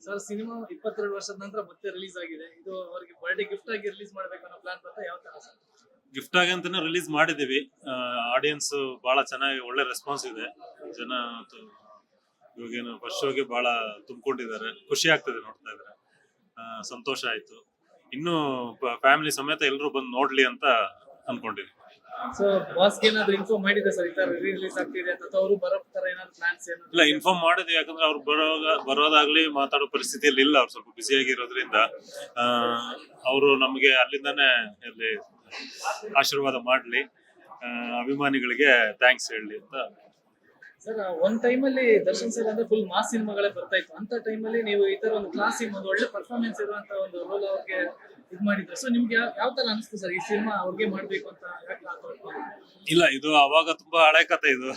Sir cinema 22 ವರ್ಷದ ನಂತರ ಮತ್ತೆ ರಿಲೀಸ್ ಆಗಿದೆ. ಇದು ಅವರಿಗೆ ಬರ್ಡೇ ಗಿಫ್ಟ್ ಆಗಿ ರಿಲೀಸ್ ಮಾಡಬೇಕು ಅನ್ನೋ ಪ್ಲಾನ್ ಬಂತ ಯಾವ ತರ ಸರ್? ಗಿಫ್ಟ್ ಆಗಿ ಅಂತಾನೆ ರಿಲೀಸ್ ಮಾಡಿದೀವಿ. ಆಡಿಯನ್ಸ್ ಬಹಳ ಚೆನ್ನಾಗಿ ಒಳ್ಳೆ ರೆಸ್ಪಾನ್ಸ್ ಇದೆ. ಜನ ಇವಾಗೇನು ಫಸ್ಟ್ ಶೋಗೆ ಬಹಳ ತುಂಬಿಕೊಂಡಿದ್ದಾರೆ. ಖುಷಿ ಆಗ್ತದೆ ನೋಡ್ತಾ ಇದ್ರೆ. ಸಂತೋಷ ಆಯ್ತು. ಇನ್ನು ಫ್ಯಾಮಿಲಿ ಸಮೇತ ಎಲ್ಲರೂ ಬಂದು ನೋಡ್ಲಿ ಅಂತ ಅನ್ಕೊಂಡಿದ್ವಿ. ಸೊ ಬಾಸ್ಗೆ ಏನಾದ್ರು ಇನ್ಫಾರ್ಮ್ ಮಾಡಿದೆ ಸರ್ ಈ ತರ ರಿಲೀಸ್ ಆಗ್ತಿದೆ ಅಂತ, ಅವರು ಬರೋ ತರ ಏನಾದ್ರು ಪ್ಲಾನ್ಸ್ ಏನಾದ್ರು? ಇಲ್ಲ, ಇನ್ಫಾರ್ಮ್ ಮಾಡಿದ್ವಿ. ಯಾಕಂದ್ರೆ ಅವ್ರು ಬರೋದಾಗ್ಲಿ ಮಾತಾಡೋ ಪರಿಸ್ಥಿತಿಯಲ್ಲಿ ಇಲ್ಲ. ಅವ್ರು ಸ್ವಲ್ಪ ಬ್ಯುಸಿ ಆಗಿರೋದ್ರಿಂದ ಅವರು ನಮಗೆ ಅಲ್ಲಿಂದಾನೆ ಇಲ್ಲಿ ಆಶೀರ್ವಾದ ಮಾಡ್ಲಿ, ಅಭಿಮಾನಿಗಳಿಗೆ ಥ್ಯಾಂಕ್ಸ್ ಹೇಳಲಿ ಅಂತ. ಸರ್ ಒಂದ್ ಟೈಮಲ್ಲಿ ದರ್ಶನ್ ಸರ್ ಅಂದ್ರೆ ಫುಲ್ ಮಾಸ್ ಸಿನಿಮಾಗಳೇ ಬರ್ತಾ ಇತ್ತು. ಅಂತ ಟೈಮಲ್ಲಿ ನೀವು ಈ ತರ ಒಂದು ಕ್ಲಾಸ್ ಒಂದು ಒಳ್ಳೆ ಪರ್ಫಾರ್ಮೆನ್ಸ್ ಇರುವಂತ ಒಂದು ರೋಲ್ ಅವ್ರಿಗೆ ಇದು ಮಾಡಿದ್ರು. ಸೊ ನಿಮ್ಗೆ ಯಾವ ತರ ಅನಿಸ್ತು ಸರ್ ಈ ಸಿನಿಮಾ ಅವ್ರಿಗೆ ಮಾಡ್ಬೇಕು ಅಂತ? ಇಲ್ಲ, ಇದು ಅವಾಗ ತುಂಬಾ ಹಳೆ ಕತೆ. ಇದು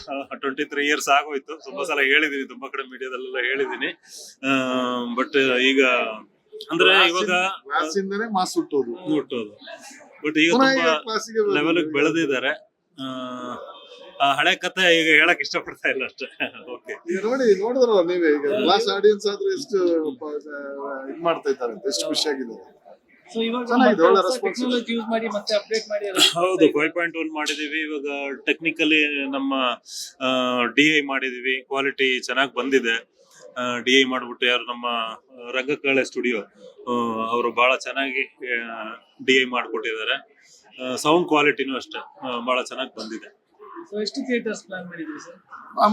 23 ಇಯರ್ಸ್ ಆಗೋಯ್ತು. ತುಂಬಾ ಸಲ ಹೇಳಿದೀನಿ, ತುಂಬಾ ಕಡೆ ಮೀಡಿಯಾದಲ್ಲೆಲ್ಲ ಹೇಳಿದೀನಿ. ಬಟ್ ಈಗ ಅಂದ್ರೆ ಇವಾಗ ಮಾಸ್ ಹುಟ್ಟೋದು ಬಟ್ ಈಗ ತುಂಬಾ ಲೆವೆಲ್ ಬೆಳೆದಿದ್ದಾರೆ. ಹಳೆ ಕತೆ ಈಗ ಹೇಳಕ್ ಇಷ್ಟಪಡ್ತಾ ಇಲ್ಲ ಅಷ್ಟೇ. ಓಕೆ, ನೋಡಿದ್ರಲ್ಲ ನೀವೇ, ಈಗ ಕ್ಲಾಸ್ ಆಡಿಯನ್ಸ್ ಆದ್ರೂ ಎಷ್ಟು ಇದ್ ಮಾಡ್ತಾ ಇದ್ದಾರೆ, ಎಷ್ಟು ಖುಷಿಯಾಗಿದ್ದಾರೆ. ಹೌದು, 5.1 ಮಾಡಿದೀವಿ. ಇವಾಗ ಟೆಕ್ನಿಕಲಿ ನಮ್ಮ DI ಮಾಡಿದೀವಿ. ಕ್ವಾಲಿಟಿ ಚೆನ್ನಾಗಿ ಬಂದಿದೆ. DI ಮಾಡ್ಬಿಟ್ಟು ಯಾರು ನಮ್ಮ ರಂಗಕಲೆ ಸ್ಟುಡಿಯೋ ಅವರು ಬಹಳ ಚೆನ್ನಾಗಿ DI ಮಾಡ್ಕೊಟ್ಟಿದ್ದಾರೆ. ಸೌಂಡ್ ಕ್ವಾಲಿಟಿನೂ ಅಷ್ಟೇ ಬಹಳ ಚೆನ್ನಾಗಿ ಬಂದಿದೆ. ಎಷ್ಟು ಥಿಯೇಟರ್ಸ್ ಪ್ಲಾನ್ ಮಾಡಿದ್ರಿ ಸರ್?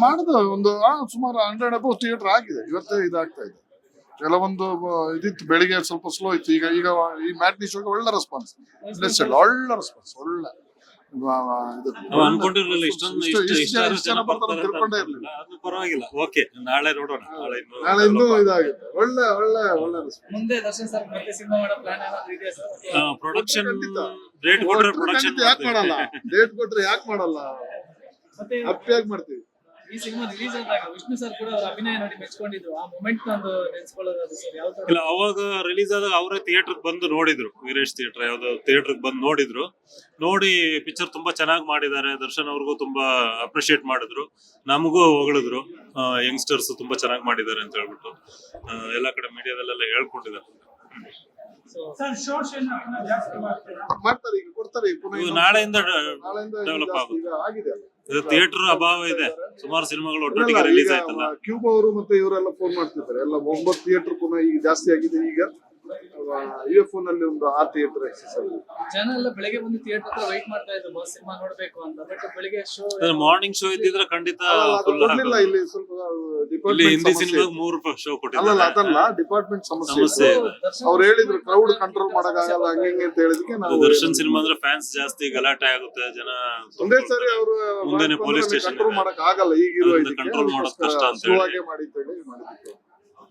ಮಾಡಿದ ಒಂದು ಸುಮಾರು 100 ಅಬೌವ್ ಥಿಯೇಟರ್ ಆಗಿದೆ. ಇವತ್ತೇ ಇದಾಗ್ತಾ ಇದೆ. ಕೆಲವೊಂದು ಇದಿತ್ತು, ಬೆಳಿಗ್ಗೆ ಸ್ವಲ್ಪ ಸ್ಲೋ ಇತ್ತು. ಈಗ ಈ ಮ್ಯಾಟ್ನಿ ಶೋಗೆ ಒಳ್ಳೆ ರೆಸ್ಪಾನ್ಸ್, ಒಳ್ಳೆ ರೆಸ್ಪಾನ್ಸ್, ಒಳ್ಳೆ ಅನ್ಕೊಂಡಿರ್ಲಿಲ್ಲ ಜನ ಬರ್ತಾರೆ ತಿಳ್ಕೊಂಡೇ ಇರ್ಲಿಲ್ಲ. ಅದು ಪರವಾಗಿಲ್ಲ. ಓಕೆ, ನಾಳೆ ನೋಡೋಣ. ನಾಳೆ ಇನ್ನೂ ಇದಾಗುತ್ತೆ. ಒಳ್ಳೆ ಒಳ್ಳೆ ಒಳ್ಳೆ ರೆಸ್ಪಾನ್ಸ್. ಮುಂದೆ ದರ್ಶನ್ ಸರ್ ಮತ್ತೆ ಸಿನಿಮಾ ಮಾಡೋ ಪ್ಲಾನ್ ಏನಾದ್ರು ಇದೆಯಾ ಸರ್? ಪ್ರೊಡಕ್ಷನ್ ಡೇಟ್ ಕೊಟ್ರೆ ಪ್ರೊಡಕ್ಷನ್ ಯಾಕೆ ಮಾಡಲ್ಲ? ಡೇಟ್ ಕೊಟ್ರೆ ಯಾಕೆ ಮಾಡಲ್ಲ? ಮತ್ತೆ ಹ್ಯಾಪಿಯಾಗಿ ಮಾಡ್ತೀವಿ. ಈ ಸಿನಿಮಾ ರಿಲೀಸ್ ಆದಾಗ ವಿಷ್ಣು ಸರ್ ಕೂಡ ಅವ್ರ ಅಭಿನಯ ನೋಡಿ ಮೆಚ್ಕೊಂಡಿದ್ರು. ಆ ಮೊಮೆಂಟ್ ಒಂದು ನೆನ್ಸ್ಕೊಳ್ಳೋದು ಸರ್ ಯಾವ ತರ? ಇಲ್ಲ, ಅವಾಗ ರಿಲೀಸ್ ಆದಾಗ ಅವರೇ ಥಿಯೇಟರ್ ಬಂದು ನೋಡಿದ್ರು. ವೀರೇಶ್ ಥಿಯೇಟರ್ ಯಾವ್ದೋ ಥಿಯೇಟರ್ ಬಂದು ನೋಡಿದ್ರು. ನೋಡಿ ಪಿಕ್ಚರ್ ತುಂಬಾ ಚೆನ್ನಾಗಿ ಮಾಡಿದ್ದಾರೆ. ದರ್ಶನ್ ಅವ್ರಿಗೂ ತುಂಬಾ ಅಪ್ರಿಶಿಯೇಟ್ ಮಾಡಿದ್ರು, ನಮಗೂ ಹೊಗಳಿದ್ರು. ಯಂಗ್ಸ್ಟರ್ಸ್ ತುಂಬಾ ಚೆನ್ನಾಗಿ ಮಾಡಿದ್ದಾರೆ ಅಂತ ಹೇಳ್ಬಿಟ್ಟು ಎಲ್ಲಾ ಕಡೆ ಮೀಡಿಯಾದಲ್ಲೆಲ್ಲ ಹೇಳ್ಕೊಂಡಿದ್ದಾರೆ. ಮಾಡ್ತಾರೆ, ಈಗ ಕೊಡ್ತಾರೆ. ನಾಳೆಯಿಂದ ಡೆವಲಪ್ ಆಗುತ್ತೆ. ಥಿಯೇಟರ್ ಅಭಾವ ಇದೆ. ಸುಮಾರು ಸಿನಿಮಾಗಳು ಒಟ್ಟೊಟ್ಟಿಗೆ ರಿಲೀಸ್ ಆಯ್ತಲ್ಲ. ಕ್ಯೂಬ್ ಅವರು ಮತ್ತೆ ಇವರೆಲ್ಲ ಫೋನ್ ಮಾಡ್ತಿದ್ದಾರೆ. ಎಲ್ಲ 9 ಥಿಯೇಟರ್ ಪುನಃ ಈಗ ಜಾಸ್ತಿ ಆಗಿದೆ. ಈಗ UFO ನಲ್ಲಿ ಒಂದು 6 ಥಿಯೇಟರ್ ಎಕ್ಸಸ್ ಆಗಿದೆ. ಜನ ಎಲ್ಲ ಬೆಳಗ್ಗೆ ಬಂದು ಥಿಯೇಟರ್ ಹತ್ರ ವೈಟ್ ಮಾಡ್ತಾ ಇದ್ರು ಬಾಸ್ ಸಿನಿಮಾ ನೋಡ್ಬೇಕು ಅಂತ. ಬಟ್ ಬೆಳಗ್ಗೆ ಶೋ, ಮಾರ್ನಿಂಗ್ ಶೋ ಇದ್ದಿದ್ರೆ ಖಂಡಿತ ಕೊಡ್ಲಿಲ್ಲ. ಇಲ್ಲಿ ಸ್ವಲ್ಪ ಹಿಂದಿ ಸಿನಿಮಾಗೆ 3 ಶೋ ಕೊಟ್ಟಿದ್ದಾರೆ. ಅದಲ್ಲ, ಡಿಪಾರ್ಟ್ಮೆಂಟ್ ಸಮಸ್ಯೆ. ಅವ್ರು ಹೇಳಿದ್ರು ಕ್ರೌಡ್ ಕಂಟ್ರೋಲ್ ಮಾಡಕ್ಕಾಗಲ್ಲ ಹಂಗೆ ಅಂತ ಹೇಳಿದಕ್ಕೆ ನಾವು ದರ್ಶನ್ ಸಿನಿಮಾ ಅಂದ್ರೆ ಫ್ಯಾನ್ಸ್ ಜಾಸ್ತಿ, ಗಲಾಟೆ ಆಗುತ್ತೆ. ಜನ ಒಂದೇ ಸರಿ ಅವರು ಮುಂದೆನೆ ಪೊಲೀಸ್ ಸ್ಟೇಷನ್ ಕಂಟ್ರೋಲ್ ಮಾಡಕ್ ಆಗಲ್ಲ. ಈಗಿರೋ ಕಂಟ್ರೋಲ್ ಮಾಡೋದು ಕಷ್ಟ ಅಂತ ಹೇಳಿ ಮಾಡಿದ್ದು.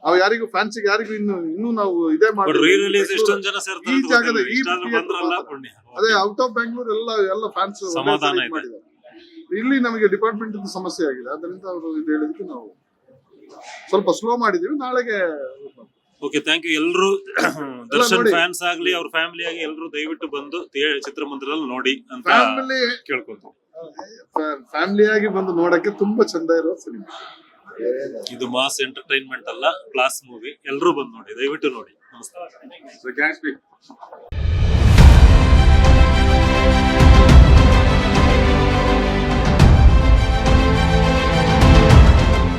ನಾವು ಯಾರಿಗೂ ಫ್ಯಾನ್ಸಿಗೆ ಯಾರಿಗೂ ಇನ್ನು ನಾವು ಇದೇ ಮಾಡಿ ರೀ-ರಿಲೀಸ್ ಎಷ್ಟೊಂದು ಜನ ಸೇರ್ತಾರೆ. ಈ ಜಾಗದ ಈ ಬಂದ್ರಲ್ಲ ಪುಣ್ಯ. ಅದೇ ಔಟ್ ಆಫ್ ಬ್ಯಾಂಗ್ಳೂರ್ ಎಲ್ಲ ಫ್ಯಾನ್ಸ್ ಸಮಾಧಾನ ಇದೆ. ಇಲ್ಲಿ ನಮಗೆ ಡಿಪಾರ್ಟ್ಮೆಂಟ್ ಸಮಸ್ಯೆ ಆಗಿದೆ. ಅದರಿಂದ ಅವರು ಇದು ಹೇಳಿದಕ್ಕೆ ನಾವು ಸ್ವಲ್ಪ ಸ್ಲೋ ಮಾಡಿದೀವಿ. ನಾಳೆಗೆ ಓಕೆ, ಥ್ಯಾಂಕ್ ಯು. ಎಲ್ಲರೂ ದರ್ಶನ್ ಫ್ಯಾನ್ಸ್ ಆಗ್ಲಿ, ಅವ್ರ ಫ್ಯಾಮಿಲಿ ಆಗಿ ಎಲ್ಲರೂ ದಯವಿಟ್ಟು ಬಂದು ಚಿತ್ರಮಂದಿರದಲ್ಲಿ ನೋಡಿ ಅಂತ ಕೇಳ್ಕೊಳ್ತೀವಿ. ಫ್ಯಾಮಿಲಿ ಆಗಿ ಬಂದು ನೋಡಕ್ಕೆ ತುಂಬಾ ಚಂದ ಇರೋ ಸಿನಿಮಾ ಇದು. ಮಾಸ್ ಎಂಟರ್ಟೈನ್ಮೆಂಟ್ ಅಲ್ಲ, ಕ್ಲಾಸ್ ಮೂವಿ. ಎಲ್ಲರೂ ಬಂದು ನೋಡಿ, ದಯವಿಟ್ಟು ನೋಡಿ. ನಮಸ್ಕಾರ.